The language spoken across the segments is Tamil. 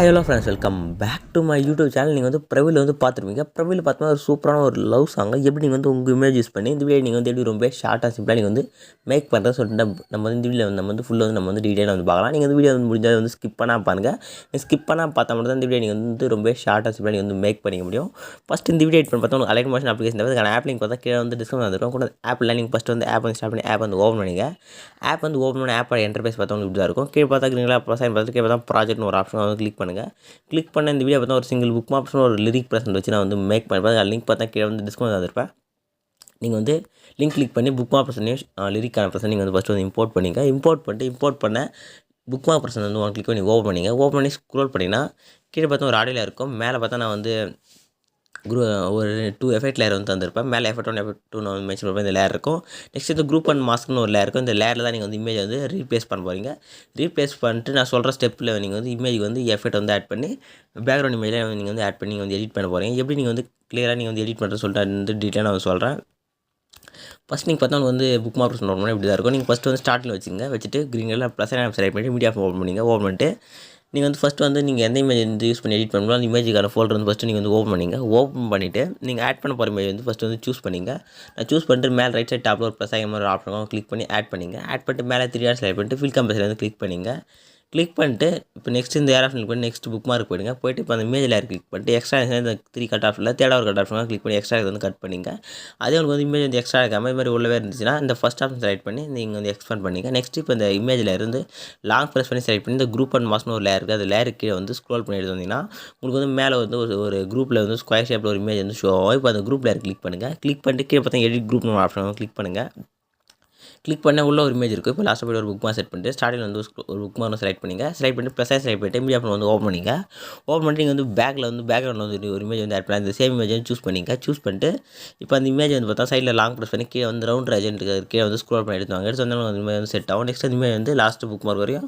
Hello friends, welcome back to my YouTube channel. நீங்கள் வந்து பிரவில் வந்து பார்த்துருப்பீங்க. பிரவில் பார்த்தோன்னா ஒரு சூப்பரான ஒரு லவ் சாங்கை எப்படி நீங்கள் வந்து உங்கள் இமேஜ் யூஸ் பண்ணி இந்த வீடியோ நீங்கள் வந்து எப்படி ரொம்ப ஷார்ட்டாக சிம்பிளாக நீங்கள் வந்து மேக் பண்ணுறது சொல்லிட்டு நம்ம வந்து இந்த வீடியோ நம்ம வந்து ஃபுல்லாக வந்து நம்ம வந்து டீட்டெயிலாக வந்து பார்க்கலாம். நீங்கள் வந்து வீடியோ வந்து முடிஞ்சால் வந்து ஸ்கிப் பண்ணால் பாருங்கள். ஸ்கிப் பண்ணால் பார்த்தா மட்டும் தான் இந்த வீடியோ நீங்கள் வந்து ரொம்ப ஷார்ட்டாக சிம்பிளாக நீங்கள் வந்து மேக் பண்ணிக்க முடியும். ஃபஸ்ட் இந்த வீடியோ எடிட் பண்ணி பார்த்தா உங்களுக்கு அலைட் மோஷன் அப்ளிகேஷன் அதுக்கான ஆப் லிங்க் பார்த்தா கீழே வந்து டிஸ்கிரிப்ஷன் வந்துடும். கூட ஆப்பில் நீங்கள் ஃபஸ்ட்டு வந்து ஆப் வந்து ஸ்டார்ட் பண்ணி ஆப் வந்து ஓப்பன் பண்ணிங்க. ஆப் வந்து ஓப்பன் பண்ணி ஆப்போட இன்டர்ஃபேஸ் பார்த்தா உங்களுக்கு இப்படி தான் இருக்கும். கீழே பார்த்தா கிரீங்களா ப்ரொசைன் பார்த்து கீழே பார்த்தா ப்ராஜெக்ட்னு ஒரு ஆப்ஷன் வந்து கிளிக் பண்ணுங்கள். கிளிக் பண்ண இந்த வீடியோ பார்த்தா ஒரு சிங்கிள் புக் மாப்ஸ்னு ஒரு லிரிக் ப்ரெசென்ட் வச்சு நான் வந்து மேக் பண்ணிப்பேன். அது லிங்க் பார்த்தா கீழே வந்து டிஸ்கவுண்ட் வந்திருப்பேன். நீங்கள் வந்து லிங்க் கிளிக் பண்ணி புக் மாப் ப்ரெசென்ட் லிரிக்கான ப்ரெசென்ட் நீங்கள் வந்து ஃபஸ்ட்டு வந்து இம்போர்ட் பண்ணிங்க. இம்போர்ட் பண்ண புக் மாப் ப்ரெசென்ட் வந்து கிளிக் பண்ணி ஓப்பன் பண்ணிங்க. ஓப்பன் பண்ணி ஸ்க்ரோல் பண்ணிங்கன்னா கீழே பார்த்தா ஒரு ஆடியோவில் இருக்கும். மேலே பார்த்தா நான் வந்து ஒரு 2 எஃபெக்ட் லேயர் வந்து தந்திருப்பேன். மேலே எஃபெக்ட் 1 எஃபெக்ட் 2 நான் மென்ஷன் பண்ணுவேன். இந்த லேயர் இருக்கும். நெக்ஸ்ட் இந்த குரூப் அண்ட் மாஸ்க்னு ஒரு லேயர் இருக்கும். இந்த லேயரில் தான் நீங்கள் வந்து இமேஜ் வந்து ரீப்ளேஸ் பண்ண போகிறீங்க. ரீப்ளேஸ் பண்ணிட்டு நான் சொல்கிற ஸ்டெப்பில் நீங்கள் வந்து இமேஜ் வந்து எஃபெக்ட் வந்து ஆட் பண்ணி பேக்ரவுண்ட் இமேஜில் நீங்கள் வந்து ஆட் பண்ணி நீங்கள் வந்து எடிட் பண்ண போகிறீங்க. எப்படி நீங்கள் வந்து கிளியராக நீங்கள் வந்து எடிட் பண்ணுறது சொல்லிட்டு வந்து டீட்டெயிலாக நான் சொல்கிறேன். ஃபஸ்ட் நீங்கள் பார்த்தா வந்து புக் மார்க் பண்ணணும் இப்படி தான் இருக்கும். நீங்கள் ஃபஸ்ட்டு வந்து ஸ்டார்ட்டில் வச்சுட்டு க்ரீன் கலர் ப்ளஸ் செலக்ட் பண்ணி மீடியா ஓப்பன் பண்ணிங்க. ஓப்பன் பண்ணிட்டு நீங்கள் வந்து ஃபஸ்ட்டு வந்து நீங்கள் எந்த இமேஜ் வந்து யூஸ் பண்ணி எடிட் பண்ணணும் அந்த இமேஜுக்கான ஃபோல்டர் வந்து ஃபஸ்ட்டு நீங்கள் வந்து ஓப்பன் பண்ணிங்க. ஓப்பன் பண்ணிவிட்டு நீங்கள் ஆட் பண்ண போகிற இமேஜ் வந்து ஃபஸ்ட்டு வந்து சூஸ் பண்ணிங்க. நான் சூஸ் பண்ணிட்டு மேலே ரைட் சைட் டாப்பில் ஒரு ப்ளஸ் மாதிரி ஆப்ஷன் கிளிக் பண்ணி ஆட் பண்ணிங்க. ஆட் பண்ணிட்டு மேலே 3 டாட் செலக்ட் பண்ணிட்டு ஃபில் கம்பல்சரி வந்து கிளிக் பண்ணிங்க. கிளிக் பண்ணிட்டு இப்போ நெக்ஸ்ட் இந்த ஏர் ஆப்ஷன் பண்ணி நெக்ஸ்ட் புக் மார்க் போயிடுங்க. போய்ட்டு இப்போ அந்த இமேஜ் லேயர் கிளிக் பண்ணிட்டு எக்ஸ்ட்ரா இந்த 3 கட் ஆப்ஷனில் தேர்ட் ஒரு கட் ஆப்ஷன் கிளிக் பண்ணி எக்ஸ்ட்ரா வந்து கட் பண்ணிங்க. அதே உங்களுக்கு வந்து இமேஜ் வந்து எக்ஸ்ட்ரா இருக்காமல் இது மாதிரி உள்ளவே இருந்துச்சுன்னா இந்த ஃபஸ்ட் ஆப்ஷன் செலக்ட் பண்ணி நீங்கள் வந்து எக்ஸ்பேண்ட் பண்ணிங்க. நெக்ஸ்ட் இப்போ இந்த இமேஜில் இருந்து லாங் ப்ரெஸ் பண்ணி செலக்ட் பண்ணி இந்த குரூப் அண்ட் மாஸ்க்னு ஒரு லேயர் இருக்குது. அந்த லேயருக்கு கீழே வந்து ஸ்க்ரோல் பண்ணி எடுத்து வந்தீங்கன்னா உங்களுக்கு வந்து மேலே வந்து ஒரு குரூப்பில் வந்து ஸ்கொயர் ஷேப்பில் ஒரு இமேஜ் வந்து ஷோ ஆகும். இப்போ அந்த குரூப் லேயர் கிளிக் பண்ணுங்கள். கிளிக் பண்ணிட்டு கீழே பார்த்தா எடிட் குரூப்னு ஒரு ஆப்ஷன் கிளிக் பண்ணுங்கள். கிளிக் பண்ண உள்ள ஒரு இமேஜ் இருக்குது. இப்போ லாஸ்ட்டாக போய்ட்டு ஒரு புக் மார்க் செட் பண்ணிட்டு ஸ்டார்டிங் வந்து ஒரு புக் மார்க் செலக்ட் பண்ணிங்க. செலக்ட் பண்ணிட்டு ப்ளஸ் செலக்ட் பண்ணிட்டு மீடியா வந்து ஓப்பன் பண்ணிங்க. ஓப்பன் பண்ணிட்டு நீங்கள் வந்து பேக்ரவுண்டில் வந்து ஒரு இமேஜ் வந்து ஆட் பண்ணி அந்த சேம் இமேஜ் வந்து சூஸ் பண்ணிங்க. சூஸ் பண்ணிட்டு இப்போ அந்த இமேஜ் வந்து பார்த்தா சைடில் லாங் ப்ரெஸ் பண்ணி கீழே வந்து ரவுண்ட் ரேஜென்ட் கீழே வந்து ஸ்க்ரோல் பண்ணி எடுத்துவாங்க. எடுத்து வந்தாலும் அந்த இமேஜ் வந்து செட் ஆகும். நெக்ஸ்ட் அந்த இமேஜ் வந்து லாஸ்ட் புக் மார்க் வரையும்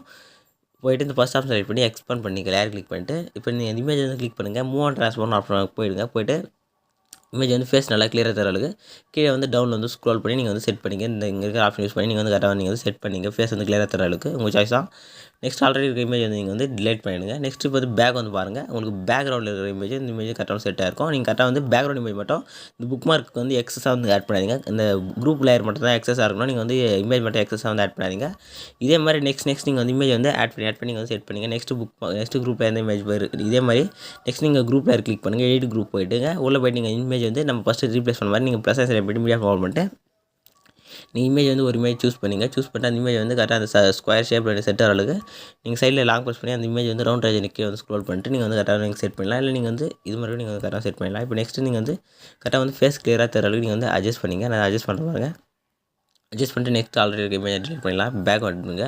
போய்ட்டு இந்த ஃபஸ்ட் ஆப்ஷன் செலக்ட் பண்ணி எக்ஸ்பேண்ட் பண்ணிங்க. லேயர் கிளிக் பண்ணிட்டு இப்போ நீங்கள் அந்த இமேஜ் வந்து கிளிக் பண்ணுங்கள். மூவ் அண்ட் ட்ரான்ஸ்ஃபார்ம் ஆப்ஷன் போய்ட்டு இமேஜ் வந்து ஃபேஸ் நல்லா கிளியராக தர அளவுக்கு கீழே வந்து டவுனில் வந்து ஸ்க்ரோல் பண்ணி நீங்கள் வந்து செட் பண்ணிங்க. இந்த இங்கே இருக்கிற ஆப்ஷன் யூஸ் பண்ணி நீங்கள் வந்து கரெக்டாக நீங்கள் வந்து செட் பண்ணிங்க. ஃபேஸ் வந்து கிளியராக தர அளவுக்கு உங்கள் சாய்ஸ் தான். நெக்ஸ்ட் ஆல்ரெடி இருக்கிற இமேஜ் வந்து நீங்கள் வந்து டிலேட் பண்ணிடுங்க. நெக்ஸ்ட் இப்போ வந்து பேக் வந்து பாருங்கள். உங்களுக்கு பேக்ரவுண்டில் இருக்கிற இமேஜ் இந்த இமேஜ் கரெக்டாக செட் ஆகிருக்கும். நீங்கள் கரெக்டாக வந்து பேக்ரவுண்ட் இமேஜ் மட்டும் இந்த புக் மார்க்கு வந்து எக்ஸஸாக வந்து ஆட் பண்ணாதீங்க. இந்த குரூப் லேயர் மட்டும் தான் எக்ஸஸாக இருக்கணும். நீங்கள் வந்து இமேஜ் மட்டும் எக்ஸஸாக வந்து ஆட் பண்ணாதீங்க. இதே மாதிரி நெக்ஸ்ட் நீங்கள் வந்து இமேஜ் வந்து ஆட் பண்ணி வந்து செட் பண்ணிங்க. நெக்ஸ்ட் குரூப்பில் எந்த இமேஜ் போய் இதே மாதிரி நெக்ஸ்ட் நீங்கள் குரூப் லேயர் கிளிக் பண்ணுங்கள். எடிட் குரூப் போய்ட்டுங்க. உள்ளே போய்ட்டு நீங்கள் இமேஜ் வந்து நம்ம ஃபஸ்ட்டு ரீப்ளேஸ் பண்ண மாதிரி நீங்கள் ப்ளஸ் செலக்ட் பண்ணி மீடியா ஓப்பன் பண்ணிட்டு நீங்கள் இமேஜ் வந்து ஒரு இமேஜ் சூஸ் பண்ணிங்க. சூஸ் பண்ணிட்டு அந்த இமேஜ் வந்து கரெக்டாக அந்த ஸ்கொயர் ஷேப்பில் செட் ஆகிற அளவுக்கு நீங்கள் சைடில் லாங் ப்ரெஸ் பண்ணி அந்த இமேஜ் வந்து ரவுண்ட் ரேஜனுக்கு வந்து ஸ்க்ரோல் பண்ணிட்டு நீங்கள் வந்து கரெக்டாக நீங்கள் செட் பண்ணலாம். இல்லை நீங்கள் வந்து இது மாதிரி நீங்கள் வந்து கரெக்டாக செட் பண்ணலாம். இப்போ நெக்ஸ்ட் நீங்கள் வந்து கரெக்டாக வந்து ஃபேஸ் கிளியராக தர அளவுக்கு நீங்கள் வந்து அட்ஜஸ்ட் பண்ணிங்க. நான் அட்ஜஸ்ட் பண்ணுற பாருங்க. அட்ஜஸ்ட் பண்ணிட்டு நெக்ஸ்ட் ஆல்ரெடி இருக்க இமேஜ் டிலீட் பண்ணிடலாம். பேக் வந்துடுங்க.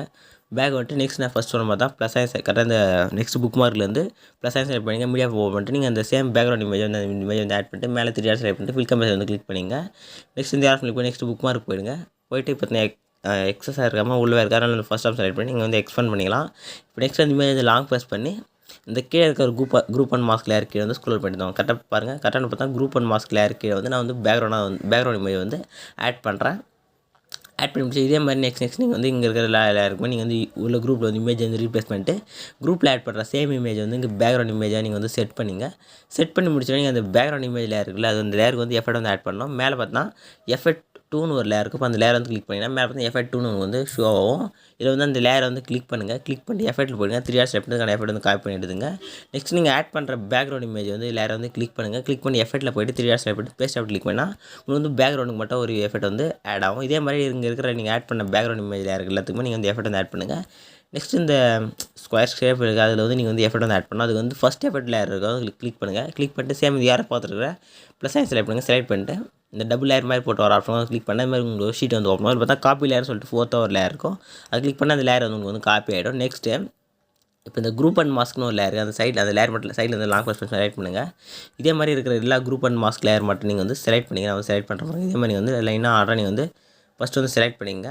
பேக் வந்துட்டு நெக்ஸ்ட் நான் ஃபஸ்ட் சொன்ன மாதிரி தான் ப்ளஸ் சைன்ஸ் கரெக்டாக இந்த நெக்ஸ்ட் புக் மார்க்லேருந்து ப்ளஸ் சைன்ஸ் செலக்ட் பண்ணிங்க. மீடியா ஓப்பன் பண்ணிட்டு நீங்கள் அந்த சேம் பேக்ரவுண்ட் இமேஜ் வந்து அந்த இமேஜ் வந்து ஆட் பண்ணிட்டு மேலே 3 டாட் செலக்ட் பண்ணிட்டு ஃபில் கம்பல்சரி வந்து கிளிக் பண்ணிங்க. நெக்ஸ்ட் இந்த ஆப்ஷன் போய் நெக்ஸ்ட் புக் மார்க் போயிடுங்க. போய்ட்டு இப்போ எக்ஸஸாக இருக்காமல் உள்ளே இருக்கா அதனால் ஃபஸ்ட் ஆப்ஷன் செலக்ட் பண்ணி நீங்கள் வந்து எக்ஸ்பேண்ட் பண்ணிக்கலாம். இப்போ நெக்ஸ்ட் அந்த இமேஜ் வந்து லாங் ப்ரெஸ் பண்ணி இந்த கீழே இருக்கிற குரூப் அண்ட் மாஸ்க் லேயர் கீழே வந்து ஸ்க்ரோல் பண்ணிட்டு கரெக்டாக பாருங்கள். கரெக்டாக பார்த்தா குரூப் அண்ட் மாஸ்க் லேயர் கீழே வந்து நான் வந்து பேக்ரவுண்ட் இமேஜ் வந்து ஆட் பண்ணுறேன். ஆட் பண்ணி முடிச்சு இதே மாதிரி நெக்ஸ்ட் நீங்கள் வந்து இங்கே இருக்கிற லேயருக்கு நீங்கள் வந்து உள்ள குரூப்பில் வந்து இமேஜ் வந்து ரீப்ளேஸ் பண்ணிட்டு குரூப்பில் ஆட் பண்ணுற சேம் இமேஜ் வந்து இங்கே பேக்ரவுண்ட் இமேஜாக நீங்கள் வந்து செட் பண்ணிங்க. செட் பண்ணி முடிச்சோடனே நீங்கள் அந்த பேக்ரவுண்ட் இமேஜ் லேயர் இருக்குல்ல அது அந்த லேயருக்கு வந்து எஃபெக்ட் வந்து ஆட் பண்ணணும். மேலே பார்த்தா எஃபெக்ட் 2ன்னு ஒரு லேயர் இருக்கும். இப்போ அந்த லேயர் வந்து கிளிக் பண்ணிங்கன்னா மேலே பார்த்தா எஃபெக்ட் 2ன்னு வந்து ஷோ ஆகும். இதில் வந்து அந்த லேயரை வந்து கிளிக் பண்ணுங்கள். கிளிக் பண்ணி எஃபெக்ட்டில் போடுங்க. 3 டாட் செலக்ட் பண்ணி எஃபெக்ட் வந்து காப்பி பண்ணி எடுத்துங்க. நெக்ஸ்ட் நீங்கள் ஆட் பண்ணுற பேக்ரவுண்ட் இமேஜ் வந்து லேயரை வந்து கிளிக் பண்ணுங்கள். கிளிக் பண்ணி எஃபெக்ட்டில் போய்ட்டு 3 டாட் செலக்ட் பண்ணி பேஸ்ட் அப்படி கிளிக் பண்ணால் உங்களுக்கு வந்து பேக்ரவுண்டுக்கு மட்டும் ஒரு எஃபெக்ட் வந்து ஆட் ஆகும். இதே மாதிரி இங்கே இருக்கிற நீங்கள் ஆட் பண்ண பேக்ரவுண்ட் இமேஜ் லேயர் எல்லாத்துக்குமே நீங்கள் வந்து எஃபெக்ட் வந்து ஆட் பண்ணுங்கள். நெக்ஸ்ட் இந்த ஸ்கொயர் ஷேப் இருக்குது அதில் வந்து நீங்கள் வந்து எஃபெக்ட் வந்து ஆட் பண்ணணும். அதுக்கு வந்து ஃபஸ்ட் எஃபெக்ட் லேயர் இருக்கும். அது கிளிக் பண்ணுங்கள். கிளிக் பண்ணிட்டு சேம் இது யாரை பார்த்துருக்குற ப்ளஸ் சைன் செலக்ட் பண்ணுங்கள். செலக்ட் பண்ணிட்டு இந்த டபுள் லேயர் மாதிரி போட்டு வர ஆப்ஷன் கிளிக் பண்ண மாதிரி உங்களுக்கு ஷீட் வந்து ஓப்பன் ஆகும். பார்த்தா காப்பி லேயர் சொல்லிட்டு 4th ஒரு லேயர் இருக்கும். அது கிளிக் பண்ணால் அந்த லேயர் வந்து உங்களுக்கு வந்து காப்பி ஆகிடும். நெக்ஸ்ட்டு இப்போ இந்த குரூப் அண்ட் மாஸ்க்னு ஒரு லேயர் அந்த சைடில் அந்த லேயர் மட்டும் சைடில் வந்து லாங் ப்ரெஸ் பண்ணி செலக்ட் பண்ணுங்கள். இதே மாதிரி இருக்கிற எல்லா குரூப் அண்ட் மாஸ்க் லேயர் மட்டும் நீங்கள் வந்து செலக்ட் பண்ணிங்க. நான் வந்து செலக்ட் பண்ணுறேன். இதே மாதிரி வந்து லைனாக ஆர்டராக நீங்கள் வந்து ஃபஸ்ட்டு வந்து செலக்ட் பண்ணிங்க.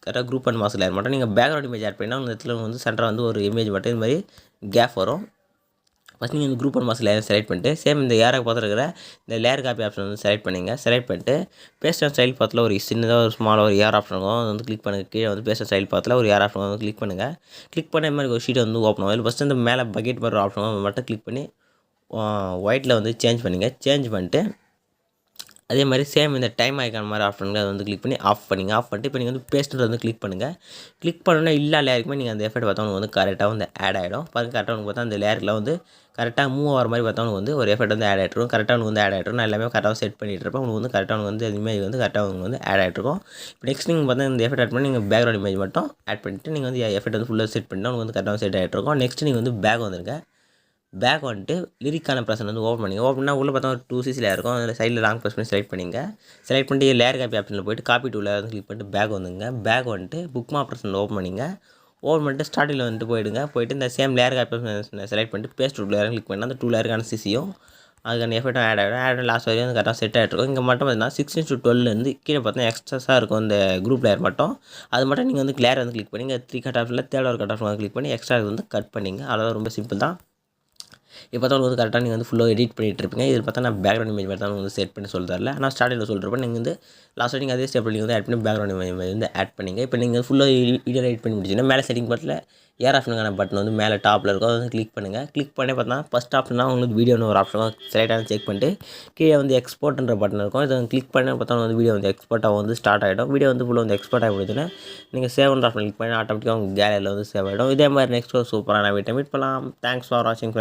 கரெக்டாக குரூப் அண்ட் மாஸ்க் லேயர் மட்டும் நீங்கள் பேக்ரவுண்ட் இமேஜ் ஆட் பண்ணிங்கன்னா அந்த இடத்துல வந்து சென்டராக வந்து ஒரு இமேஜ் மட்டும் இது மாதிரி கேப் வரும். ஃபஸ்ட் நீங்கள் இந்த group and mask layer select பண்ணிட்டு சேம் இந்த ஏராக பார்த்துருக்கிற இந்த லேயர் காப்பி ஆப்ஷன் வந்து செலக்ட் பண்ணிங்க. செலக்ட் பண்ணிட்டு பேஸ்ட் அண்ட் ஸ்டைல் பார்த்துல ஒரு சின்னதாக ஒரு ஸ்மாலாக ஒரு ஏர் ஆப்ஷன் இருக்கும். அது வந்து கிளிக் பண்ணுங்கள். கீழே வந்து பேஸ்ட் அண்ட் ஸ்டைல் பார்த்துல ஒரு ஏர் ஆப்ஷன் வந்து கிளிக் பண்ணுங்கள். கிளிக் பண்ண மாதிரி ஒரு ஷீட் வந்து ஓப்பன் ஆகும். ஃபஸ்ட்டு இந்த மேலே பக்கெட் மாதிரி ஒரு ஆப்ஷன் மட்டும் கிளிக் பண்ணி ஒயிட்டில் வந்து சேஞ்ச் பண்ணிங்க. சேஞ்ச் பண்ணிட்டு அதே மாதிரி சேம் இந்த டைம் ஐக்கான் மாதிரி ஆப்ஷனுங்க அதை வந்து கிளிக் பண்ணி ஆஃப் பண்ணிங்க. ஆஃப் பண்ணிட்டு இப்போ நீங்கள் வந்து பேஸ்ட்டு வந்து கிளிக் பண்ணுங்கள். கிளிக் பண்ணோன்னா இல்லை லேயருக்குமே நீங்கள் அந்த எஃபெக்ட் பார்த்தா வந்து கரெக்டாக வந்து ஆட் ஆகிடும். பாருங்கள் கரெக்டாக உங்களுக்கு பார்த்தா அந்த லேயரில் வந்து கரெக்டாக மூவ் ஆகிற மாதிரி பார்த்தா வந்து ஒரு எஃபெக்ட் வந்து ஆட் ஆகிட்ருக்கும். கரெக்டாக வந்து ஆட் ஆகிட்ருக்கும். நான் எல்லாமே கரெக்டாக செட் பண்ணிட்டு இருப்பேன். உங்களுக்கு வந்து கரெக்டாக வந்து அந்த இமேஜ் வந்து கரெக்டாக உங்களுக்கு வந்து ஆட் ஆகிட்ருக்கும். இப்போ நெக்ஸ்ட் நீங்கள் பார்த்தா இந்த எஃபெக்ட் ஆட் பண்ணி நீங்கள் பேக்ரவுண்ட் இமேஜ் மட்டும் ஆட் பண்ணிவிட்டு நீங்கள் வந்து எஃபெக்ட் வந்து ஃபுல்லாக செட் பண்ணிட்டு உங்களுக்கு வந்து கரெக்டாக செட் ஆகிட்ருக்கும். நெக்ஸ்ட் நீங்கள் வந்து பேக் வந்துருங்க. பேக் வந்துட்டு லிரிக்கான ப்ரெஷன் வந்து ஓப்பன் பண்ணிங்க. ஓப்பன் பண்ணால் உள்ளே பார்த்தா ஒரு 2cc லேயர் இருக்கும். அதில் சைடில் லாங் ப்ரெஸ் பண்ணி செலக்ட் பண்ணிங்க. செலக்ட் பண்ணிட்டு லேயர் காப்பி ஆப்ஷனில் போய்ட்டு காப்பி டூவில் வந்து கிளிக் பண்ணிட்டு பேக் வந்துங்க. பேக் வந்துட்டு புக் மார்க் ப்ரெஷன் ஓப்பன் பண்ணிங்க. ஓப்பன் பண்ணிட்டு ஸ்டார்டிங்கில் வந்துட்டு போயிட்டு இந்த same layer copy option select பண்ணிட்டு பேஸ்ட் டூ லேயர் கிளிக் பண்ணால் அந்த 2 லேயருக்கான சிசியும் அதுக்கான எஃபெக்ட்டும் ஆட் ஆகிடும். லாஸ்ட் வரையும் வந்து கரெக்டாக செட் ஆகிட்ருக்கும். இங்கே மட்டும் பார்த்தீங்கன்னா 16:12 கீழே பார்த்தா எக்ஸ்ட்ராஸாக இருக்கும் இந்த குரூப் லேயர் மட்டும். அது மட்டும் நீங்கள் வந்து லேயர் வந்து கிளிக் பண்ணி 3 கட் ஆப்ஷனில் தேர்ட் ஒரு கட் ஆப்ஷன் கிளிக் பண்ணி எக்ஸ்ட்ரா வந்து கட் பண்ணிங்க. அவ்வளோதான், ரொம்ப சிம்பிள் தான். இப்போ பார்த்தா வந்து கரெக்டாக நீங்கள் வந்து ஃபுல்லாக எடிட் பண்ணிட்டு இருப்பீங்க. இதில் பார்த்தா நான் பேக்ரவுண்ட் இமேஜ் மட்டும் தான் வந்து செட் பண்ணி சொல்ல தரல. ஆனால் ஸ்டார்டிங்கில் சொல்லிருப்பேன். நீங்கள் வந்து லாஸ்ட் நீங்கள் அதே ஸ்டெப்பில் நீங்கள் வந்து ஆட் பண்ணி பேக்ரவுண்ட் இமேஜ் வந்து ஆட் பண்ணிங்க. இப்போ நீங்கள் ஃபுல்லாக வீடியோ எடிட் பண்ணி முடிச்சிங்கன்னா மேலே செட்டிங் பட்டில் ஏர் ஆப்ஷனுக்கான பட்டன் வந்து மேலே டாப்பில் இருக்கும். அதை வந்து கிளிக் பண்ணுங்கள். கிளிக் பண்ணி பார்த்தா ஃபஸ்ட் ஆப்ஷன் உங்களுக்கு வீடியோன்னு ஒரு ஆப்ஷன் செலக்ட் ஆகி செக் பண்ணிட்டு கீழே வந்து எக்ஸ்போர்ட்ன்ற பட்டன் இருக்கும். இதை கிளிக் பண்ணி பார்த்தா வந்து வீடியோ வந்து எக்ஸ்போர்ட்டாக வந்து ஸ்டார்ட் ஆகிடும். வீடியோ வந்து ஃபுல்லாக வந்து எக்ஸ்போர்ட் ஆகி முடிச்சுன்னா நீங்கள் சேவ்ன்ற ஆப்ஷன் கிளிக் பண்ணி ஆட்டோமேட்டிக்காக உங்கள் கேலரியில் வந்து சேவ் ஆகிடும். இதே மாதிரி நெக்ஸ்ட் ஒரு சூப்பரான வீட்டை மீட் பண்ணலாம். தேங்க்ஸ் ஃபார் வாட்சிங்.